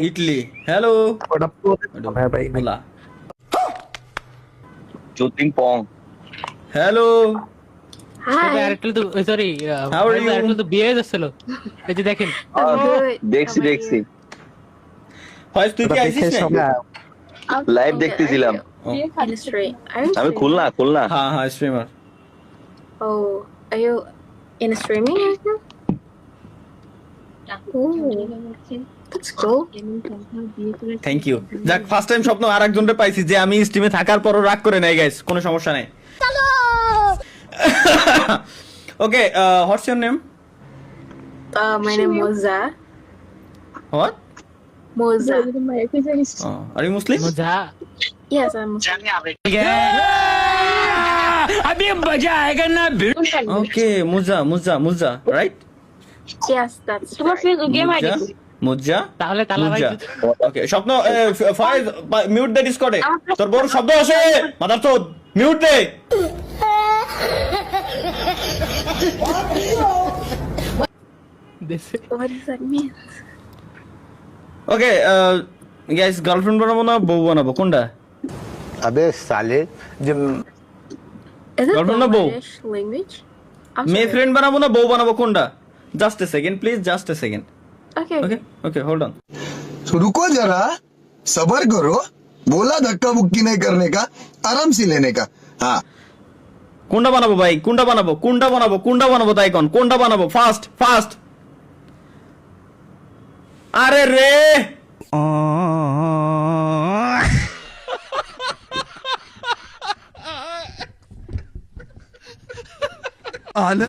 Idli hello ওটা হ্যাঁ ভাই বলা চুতিং পং হ্যালো Hi. আরেকটা তো সরি How are you? আরেকটা তো বিয়ে হয়ে যাচ্ছিল এই যে দেখেন আহ, Good. দেখছি How about দেখছি you? হয় তুই কি আইছিস না লাইভ Okay, দেখতেছিলাম are you in a stream? Are you আমি streaming? খুলনা খুলনা হ্যাঁ হ্যাঁ streamer Oh, are you in a streaming right now? Oh, that's cool. Thank you যাক ফার্স্ট টাইম স্বপ্ন আরেকজনরে পাইছি যে আমি স্ট্রিমে থাকার পরও রাগ করে নাই গাইস কোনো সমস্যা নাই okay what's your name My name is Moza. What Moza. Are you Muslim মজা Yes, I'm Muslim. अभी मजा आएगा ना ওকে মুজা মুজা মুজা রাইট Yes, that's right. মুজা মুজা তাহলে তালা ভাই মুজা ওকে স্বপ্ন ফয়েজ মিউট দে ডিসকর্ডে তোর বড় শব্দ আসে মাদার তো মিউট দে What does that mean? Okay guys girlfriend বানাবো না বউ বানাবো কোনটা अबे साले जब Is it Girlfriend na bow? Bangladesh language? I'm মেয়ে sorry. ফ্রেন্ড বানাবো না বউ বানাবো কোনটা just a second please just a second Okay. Okay okay hold on तो रुको जरा सबर करो बोला धक्का मुक्की नहीं करने का आराम से लेने का हाँ কোনটা বানাবো ভাই কোনটা বানাবো কোনটা বানাবো কোনটা বানাবো তাই কোন কোনটা বানাবো ফাস্ট ফাস্ট আরে রে आना